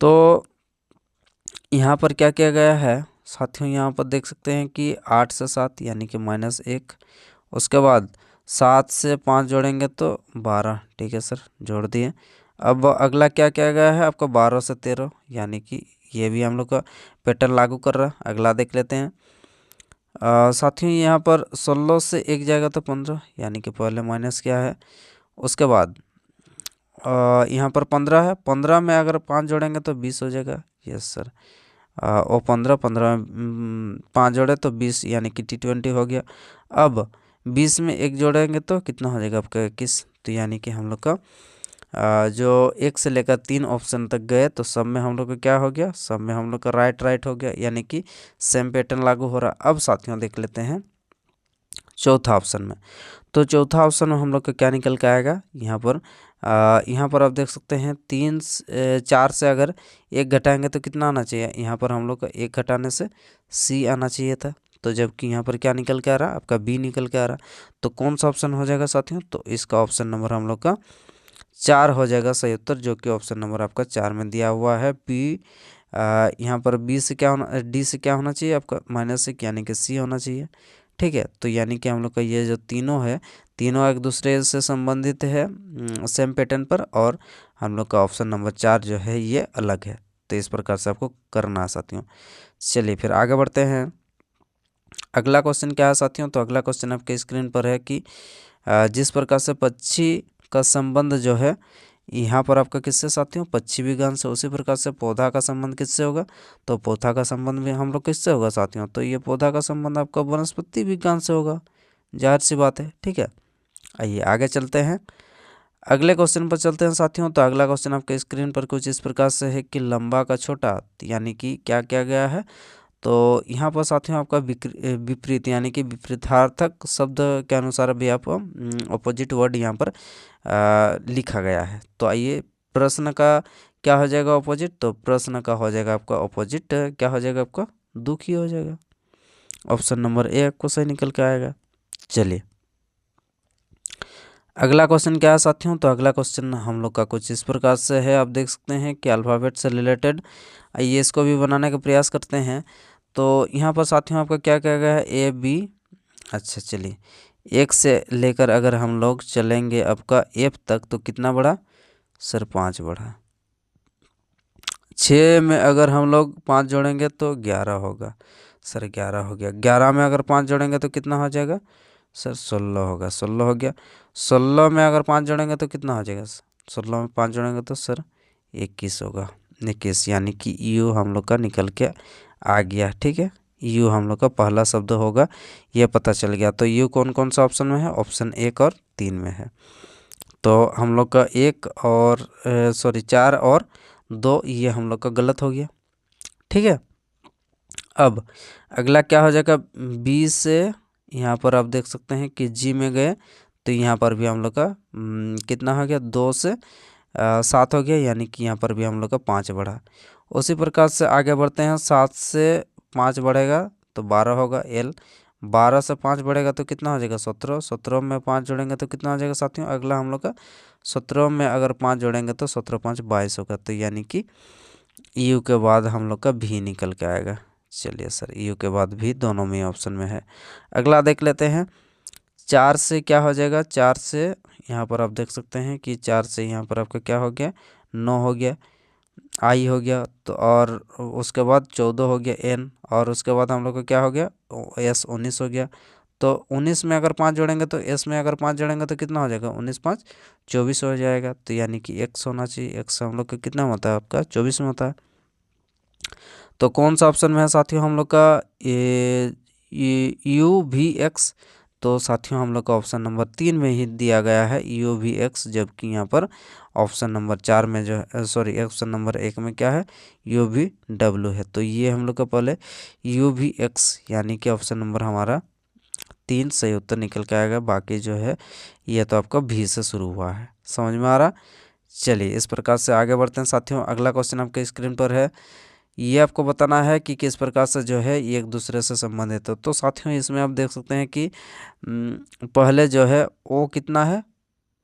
तो यहाँ पर क्या किया गया है साथियों, यहाँ पर देख सकते हैं कि 8 से 7 यानी कि -1। उसके बाद 7 से 5 जोड़ेंगे तो 12। ठीक है सर जोड़ दिए। अब अगला क्या किया गया है आपका 12 से 13 यानी कि ये भी हम लोग का पैटर्न लागू कर रहा है। अगला देख लेते हैं। साथियों यहाँ पर 16 से 1 जाएगा तो 15 यानी कि पहले माइनस क्या है। उसके बाद यहाँ पर 15 है, 15 में अगर 5 जोड़ेंगे तो 20 हो जाएगा। Yes sir. और 15 में 5 जोड़े तो 20 यानी कि T20 हो गया। अब 20 में 1 जोड़ेंगे तो कितना हो जाएगा आपका 21। तो यानी कि हम लोग का जो 1 से लेकर 3 ऑप्शन तक गए तो सब में हम लोग का क्या हो गया, सब में हम लोग का राइट हो गया, यानी कि सेम पैटर्न लागू हो रहा। अब साथियों देख लेते हैं चौथा ऑप्शन में। तो चौथा ऑप्शन में हम लोग का क्या निकल के आएगा, यहाँ पर आप देख सकते हैं 4 से अगर 1 घटाएंगे तो कितना आना चाहिए, यहाँ पर हम लोग का 1 घटाने से C आना चाहिए था। तो जबकि यहाँ पर क्या निकल के आ रहा, आपका B निकल के आ रहा। तो कौन सा ऑप्शन हो जाएगा साथियों, तो इसका ऑप्शन नंबर हम लोग का 4 हो जाएगा सही उत्तर, जो कि ऑप्शन नंबर आपका 4 में दिया हुआ है। B यहाँ पर B से क्या होना, D से क्या होना चाहिए आपका -1 यानी कि C होना चाहिए। ठीक है, तो यानी कि हम लोग का ये जो तीनों है, तीनों एक दूसरे से संबंधित है सेम पैटर्न पर, और हम लोग का ऑप्शन नंबर 4 जो है ये अलग है। तो इस प्रकार से आपको करना है साथियों। चलिए फिर आगे बढ़ते हैं। अगला क्वेश्चन क्या है साथियों, तो अगला क्वेश्चन आपके स्क्रीन पर है कि जिस प्रकार से पक्षी का संबंध जो है यहाँ पर आपका किससे साथियों, पक्षी विज्ञान से, उसी प्रकार से पौधा का संबंध किससे होगा, तो पौधा का संबंध भी हम लोग किससे होगा साथियों, तो ये पौधा का संबंध आपका वनस्पति विज्ञान से होगा, जाहिर सी बात है। ठीक है, आइए आगे चलते हैं, अगले क्वेश्चन पर चलते हैं साथियों। तो अगला क्वेश्चन आपके स्क्रीन पर कुछ इस प्रकार से है कि लंबा का छोटा, यानी कि क्या किया गया है, तो यहाँ पर साथियों आपका विपरीत यानी कि विपरीतार्थक शब्द के अनुसार भी आप अपोजिट वर्ड यहाँ पर लिखा गया है। तो आइए प्रश्न का क्या हो जाएगा अपोजिट, तो प्रश्न का हो जाएगा आपका अपोजिट क्या हो जाएगा, आपका दुखी हो जाएगा। ऑप्शन नंबर ए आपको सही निकल के आएगा। चलिए अगला क्वेश्चन क्या है साथियों, तो अगला क्वेश्चन हम लोग का कुछ इस प्रकार से है, आप देख सकते हैं कि अल्फ़ाबेट से रिलेटेड। आइए इसको भी बनाने का प्रयास करते हैं। तो यहाँ पर साथियों आपका क्या क्या गया है, ए बी। अच्छा चलिए 1 से लेकर अगर हम लोग चलेंगे आपका F तक तो कितना बढ़ा सर, 5 बढ़ा। 6 में अगर हम लोग 5 जोड़ेंगे तो 11 होगा सर, 11 हो गया। 11 में अगर 5 जोड़ेंगे तो कितना हो जाएगा सर, 16 होगा, 16 हो गया। 16 में अगर 5 जोड़ेंगे तो कितना हो जाएगा, 16 में 5 जोड़ेंगे तो सर 21 होगा, 21 यानी कि यू हम लोग का निकल के आ गया। ठीक है, यू हम लोग का पहला शब्द होगा, ये पता चल गया। तो यू कौन कौन सा ऑप्शन में है, ऑप्शन 1 और 3 में है। तो हम लोग का 1 और 4 और 2 ये हम लोग का गलत हो गया। ठीक है, अब अगला क्या हो जाएगा, बी से यहाँ पर आप देख सकते हैं कि जी में गए तो यहाँ पर भी हम लोग का कितना हो गया, 2 से 7 हो गया, यानी कि यहाँ पर भी हम लोग का 5 बढ़ा। उसी प्रकार से आगे बढ़ते हैं, 7 से 5 बढ़ेगा तो 12 होगा एल, 12 से 5 बढ़ेगा तो कितना हो जाएगा 17, 17 में 5 जोड़ेंगे तो कितना हो जाएगा साथियों, अगला हम लोग का 17 में अगर 5 जोड़ेंगे तो 17 5 22 होगा। तो यानी कि यू के बाद हम लोग का भी निकल के आएगा। चलिए सर यू के बाद भी दोनों में ऑप्शन में है। अगला देख लेते हैं, 4 से क्या हो जाएगा, 4 से यहाँ पर आप देख सकते हैं कि 4 से यहाँ पर आपका क्या हो गया, 9 हो गया, आई हो गया। तो और उसके बाद 14 हो गया एन, और उसके बाद हम लोग का क्या हो गया एस, 19 हो गया। तो 19 में अगर 5 जोड़ेंगे तो एस में अगर 5 जोड़ेंगे तो कितना हो जाएगा, 19 5 24 हो जाएगा। तो यानी कि एक्स होना चाहिए, एक्स हम लोग का कितना होता है आपका 24 में होता है। तो कौन सा ऑप्शन में है साथियों हम लोग का यू वी एक्स, तो साथियों हम लोग का ऑप्शन नंबर 3 में ही दिया गया है यू वी एक्स, जबकि यहाँ पर ऑप्शन नंबर 4 में जो है ऑप्शन नंबर 1 में क्या है यू वी डब्ल्यू है। तो ये हम लोग का पहले यू वी एक्स यानी कि ऑप्शन नंबर हमारा 3 सही उत्तर निकल के आएगा। बाकी जो है ये तो आपका भी से शुरू हुआ है, समझ में आ रहा। चलिए इस प्रकार से आगे बढ़ते हैं साथियों। अगला क्वेश्चन आपके स्क्रीन पर है। ये आपको बताना है कि किस प्रकार से जो है ये एक दूसरे से संबंधित है। तो साथियों इसमें आप देख सकते हैं कि पहले जो है ओ कितना है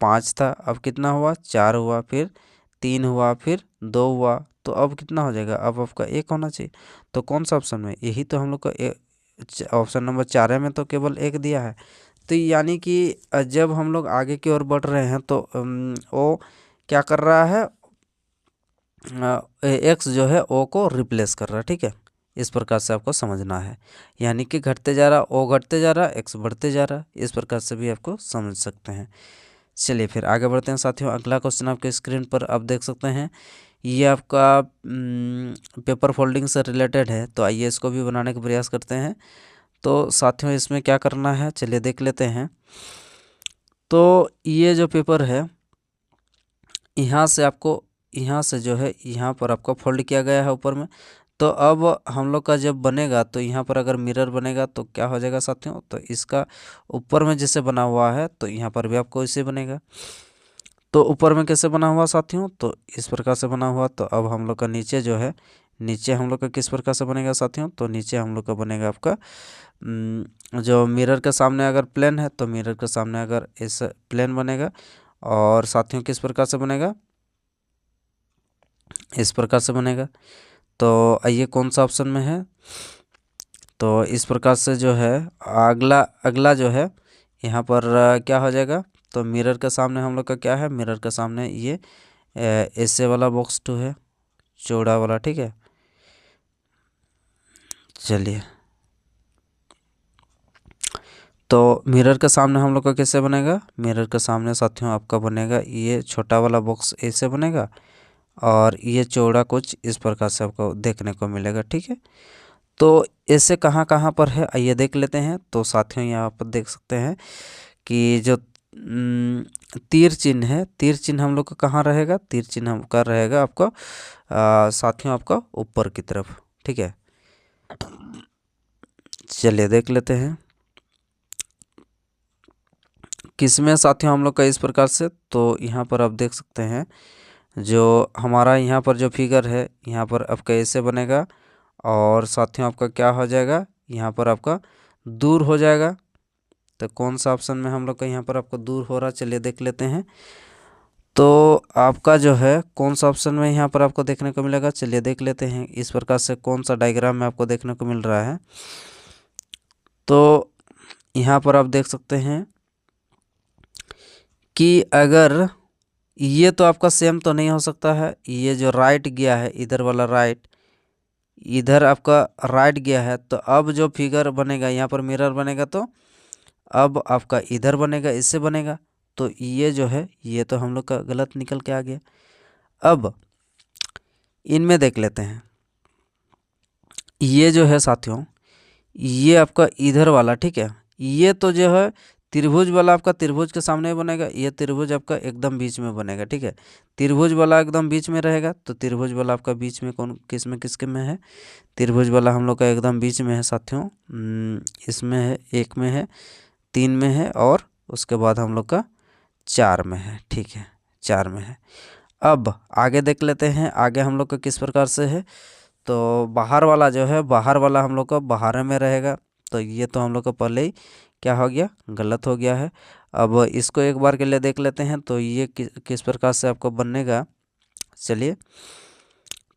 5 था, अब कितना हुआ 4 हुआ, फिर 3 हुआ, फिर 2 हुआ, तो अब कितना हो जाएगा, अब आपका 1 होना चाहिए। तो कौन सा ऑप्शन में, यही तो हम लोग का ऑप्शन नंबर 4 में तो केवल 1 दिया है। तो यानी कि जब हम लोग आगे की ओर बढ़ रहे हैं तो ओ क्या कर रहा है, एक्स जो है ओ को रिप्लेस कर रहा है। ठीक है, इस प्रकार से आपको समझना है, यानी कि घटते जा रहा ओ घटते जा रहा एक्स बढ़ते जा रहा, इस प्रकार से भी आपको समझ सकते हैं। चलिए फिर आगे बढ़ते हैं साथियों। अगला क्वेश्चन आपके स्क्रीन पर आप देख सकते हैं। ये आपका पेपर फोल्डिंग से रिलेटेड है, तो आइए इसको भी बनाने का प्रयास करते हैं। तो साथियों इसमें क्या करना है, चलिए देख लेते हैं। तो ये जो पेपर है यहाँ से आपको, यहाँ से जो है यहाँ पर आपका फोल्ड किया गया है ऊपर में। तो अब हम लोग का जब बनेगा तो यहाँ पर अगर मिरर बनेगा तो क्या हो जाएगा साथियों, तो इसका ऊपर में जैसे बना हुआ है तो यहाँ पर भी आपको इसे बनेगा। तो ऊपर में कैसे बना हुआ साथियों, तो इस प्रकार से बना हुआ। तो अब हम लोग का नीचे जो है, नीचे हम लोग का किस प्रकार से बनेगा साथियों, तो नीचे हम लोग का बनेगा आपका जो मिरर के सामने अगर प्लेन है तो मिरर के सामने अगर इस प्लेन बनेगा। और साथियों किस प्रकार से बनेगा, इस प्रकार से बनेगा। तो आइए कौन सा ऑप्शन में है, तो इस प्रकार से जो है अगला अगला जो है यहाँ पर क्या हो जाएगा, तो मिरर के सामने हम लोग का क्या है, मिरर के सामने ये ऐसे वाला बॉक्स 2 है, चौड़ा वाला। ठीक है, चलिए तो मिरर के सामने हम लोग का कैसे बनेगा, मिरर के सामने साथियों आपका बनेगा ये छोटा वाला बॉक्स ऐसे बनेगा, और ये चौड़ा कुछ इस प्रकार से आपको देखने को मिलेगा। ठीक है, तो ऐसे कहाँ कहाँ पर है आइए देख लेते हैं। तो साथियों यहाँ पर देख सकते हैं कि जो तीर चिन्ह है, तीर चिन्ह हम लोग का कहाँ रहेगा, तीर चिन्ह हमका रहेगा आपका साथियों आपका ऊपर की तरफ। ठीक है, चलिए देख लेते हैं किसमें साथियों हम लोग का इस प्रकार से। तो यहाँ पर आप देख सकते हैं जो हमारा यहाँ पर जो फिगर है यहाँ पर आपका ऐसे बनेगा, और साथियों आपका क्या हो जाएगा, यहाँ पर आपका दूर हो जाएगा। तो कौन सा ऑप्शन में हम लोग का यहाँ पर आपको दूर हो रहा, चलिए देख लेते हैं। तो आपका जो है कौन सा ऑप्शन में यहाँ पर आपको देखने को मिलेगा, चलिए देख लेते हैं। इस प्रकार से कौन सा डायग्राम में आपको देखने को मिल रहा है, तो यहाँ पर आप देख सकते हैं कि अगर ये तो आपका सेम तो नहीं हो सकता है, ये जो राइट गया है इधर वाला राइट, इधर आपका राइट गया है, तो अब जो फिगर बनेगा यहाँ पर मिरर बनेगा, तो अब आपका इधर बनेगा, इससे बनेगा। तो ये जो है ये तो हम लोग का गलत निकल के आ गया। अब इनमें देख लेते हैं, ये जो है साथियों ये आपका इधर वाला, ठीक है, ये तो जो है त्रिभुज वाला आपका त्रिभुज के सामने बनेगा, ये त्रिभुज आपका एकदम बीच में बनेगा। ठीक है, त्रिभुज वाला एकदम बीच में रहेगा, तो त्रिभुज वाला आपका बीच में कौन किस में किसके में है, त्रिभुज वाला हम लोग का एकदम बीच में है साथियों। इसमें है, 1 में है, 3 में है, और उसके बाद हम लोग का 4 में है। ठीक है, 4 में है। अब आगे देख लेते हैं, आगे हम लोग का किस प्रकार से है। तो बाहर वाला जो है, बाहर वाला हम लोग का बाहर में रहेगा, तो ये तो हम लोग का पहले ही क्या हो गया, गलत हो गया है। अब इसको एक बार के लिए देख लेते हैं, तो ये किस प्रकार से आपको बनेगा। चलिए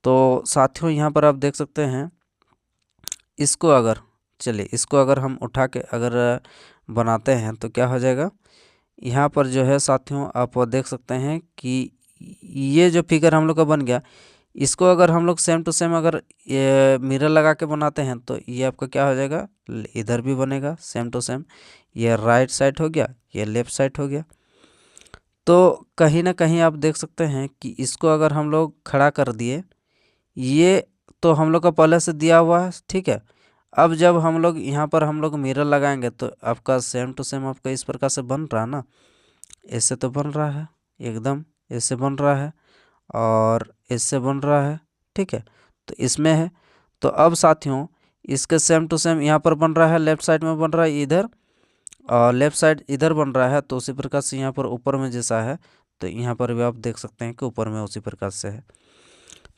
तो साथियों यहाँ पर आप देख सकते हैं, इसको अगर, चलिए इसको अगर हम उठा के अगर बनाते हैं तो क्या हो जाएगा, यहाँ पर जो है साथियों आप देख सकते हैं कि ये जो फिगर हम लोग का बन गया, इसको अगर हम लोग सेम टू सेम अगर ये मिरर लगा के बनाते हैं तो ये आपका क्या हो जाएगा, इधर भी बनेगा सेम टू सेम, ये राइट साइड हो गया, ये लेफ्ट साइड हो गया। तो कहीं ना कहीं आप देख सकते हैं कि इसको अगर हम लोग खड़ा कर दिए, ये तो हम लोग का पहले से दिया हुआ है। ठीक है, अब जब हम लोग यहाँ पर हम लोग मिरर लगाएंगे तो आपका सेम टू सेम आपका इस प्रकार से बन रहा है ना, ऐसे तो बन रहा है, एकदम ऐसे बन रहा है, और इससे बन रहा है। ठीक है, तो इसमें है, तो अब साथियों इसके सेम टू सेम यहाँ पर बन रहा है, लेफ्ट साइड में बन रहा है इधर, और लेफ्ट साइड इधर बन रहा है। तो उसी प्रकार से यहाँ पर ऊपर में जैसा है तो यहाँ पर भी आप देख सकते हैं कि ऊपर में उसी प्रकार से है।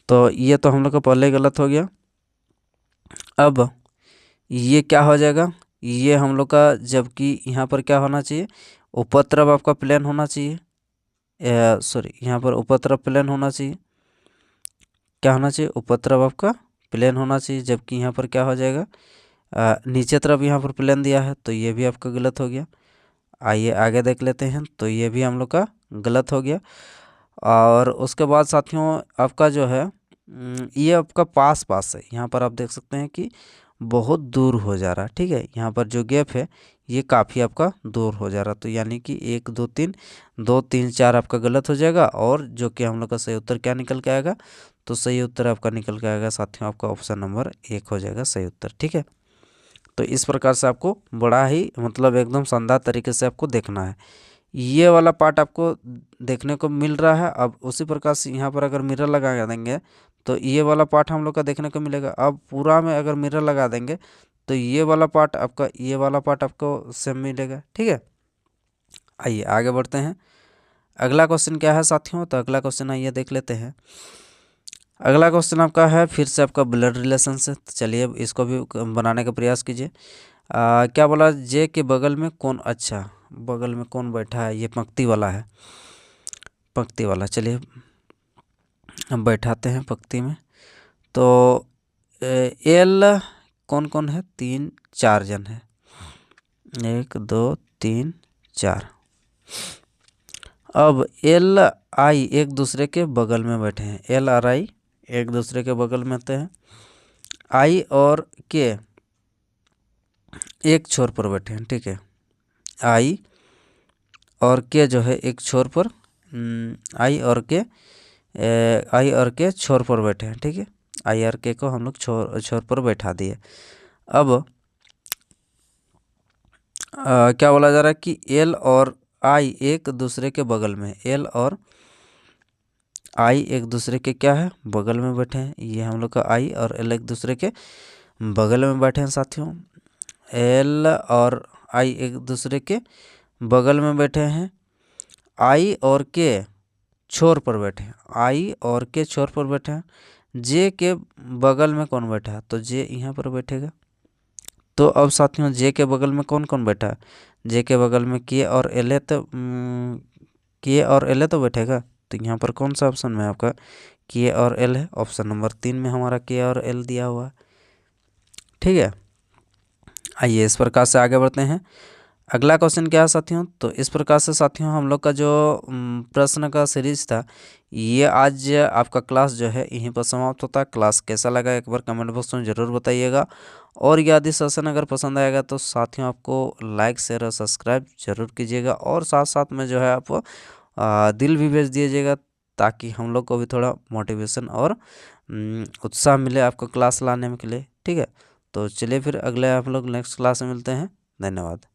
तो ये तो हम लोग का पहले गलत हो गया। अब ये क्या हो जाएगा, ये हम लोग का, जबकि यहाँ पर क्या होना चाहिए, ऊपर तरफ आपका प्लेन होना चाहिए, सॉरी यहाँ पर ऊपर तरफ प्लेन होना चाहिए, क्या होना चाहिए, ऊपर तरफ आपका प्लेन होना चाहिए, जबकि यहाँ पर क्या हो जाएगा, नीचे तरफ यहाँ पर प्लेन दिया है, तो ये भी आपका गलत हो गया। आइए आगे देख लेते हैं। तो ये भी हम लोग का गलत हो गया। और उसके बाद साथियों आपका जो है ये आपका पास पास है, यहाँ पर आप देख सकते हैं कि बहुत दूर हो जा रहा है। ठीक है, यहाँ पर जो गैप है ये काफ़ी आपका दूर हो जा रहा, तो यानी कि 1 2 3 2 3 4 आपका गलत हो जाएगा। और जो कि हम लोग का सही उत्तर क्या निकल के आएगा, तो सही उत्तर आपका निकल के आएगा साथियों, आपका ऑप्शन नंबर 1 हो जाएगा सही उत्तर। ठीक है, तो इस प्रकार से आपको बड़ा ही मतलब एकदम शानदार तरीके से आपको देखना है। ये वाला पार्ट आपको देखने को मिल रहा है। अब उसी प्रकार से यहाँ पर अगर मिरर लगा देंगे तो ये वाला पार्ट हम लोग का देखने को मिलेगा। अब पूरा में अगर मिरर लगा देंगे तो ये वाला पार्ट आपका, ये वाला पार्ट आपको सेम मिलेगा। ठीक है, आइए आगे बढ़ते हैं। अगला क्वेश्चन क्या है साथियों, तो अगला क्वेश्चन आइए देख लेते हैं। अगला क्वेश्चन आपका है फिर से आपका ब्लड रिलेशन से। तो चलिए इसको भी बनाने का प्रयास कीजिए। क्या बोला, जे के बगल में कौन, अच्छा बगल में कौन बैठा है, ये पंक्ति वाला है, पंक्ति वाला। चलिए हम बैठाते हैं पंक्ति में। तो एल कौन कौन है, 3 4 जन है, 1 2 3 4। अब एल आई एक दूसरे के बगल में बैठे हैं, एल और आई एक दूसरे के बगल में होते हैं। आई और के एक छोर पर बैठे हैं। ठीक है, आई और के जो है एक छोर पर, आई और के छोर पर बैठे हैं। ठीक है, आई और के को हम लोग छोर पर बैठा दिए। अब क्या बोला जा रहा है कि एल और आई एक दूसरे के बगल में, एल और आई एक दूसरे के क्या है, बगल में बैठे हैं। ये हम लोग का आई और एल एक दूसरे के बगल में बैठे हैं साथियों। एल और आई एक दूसरे के बगल में बैठे हैं। आई और के छोर पर बैठे हैं, आई और के छोर पर बैठे हैं। जे के बगल में कौन बैठा है, तो जे यहाँ पर बैठेगा। तो अब साथियों जे के बगल में कौन कौन बैठा है, जे के बगल में के और एल है, तो के और एल है तो बैठेगा। तो यहाँ पर कौन सा ऑप्शन में आपका के और एल है, ऑप्शन नंबर 3 में हमारा के और एल दिया हुआ है। ठीक है, आइए इस प्रकार से आगे बढ़ते हैं। अगला क्वेश्चन क्या है साथियों, तो इस प्रकार से साथियों हम लोग का जो प्रश्न का सीरीज था ये आज आपका क्लास जो है यहीं पर समाप्त होता है। क्लास कैसा लगा एक बार कमेंट बॉक्स में ज़रूर बताइएगा। और यदि सेशन अगर पसंद आएगा तो साथियों आपको लाइक शेयर और सब्सक्राइब जरूर कीजिएगा। और साथ साथ में जो है आप दिल भी भेज दीजिएगा, ताकि हम लोग को भी थोड़ा मोटिवेशन और उत्साह मिले आपको क्लास लाने के लिए। ठीक है, तो चलिए फिर अगले आप लोग नेक्स्ट क्लास में मिलते हैं। धन्यवाद।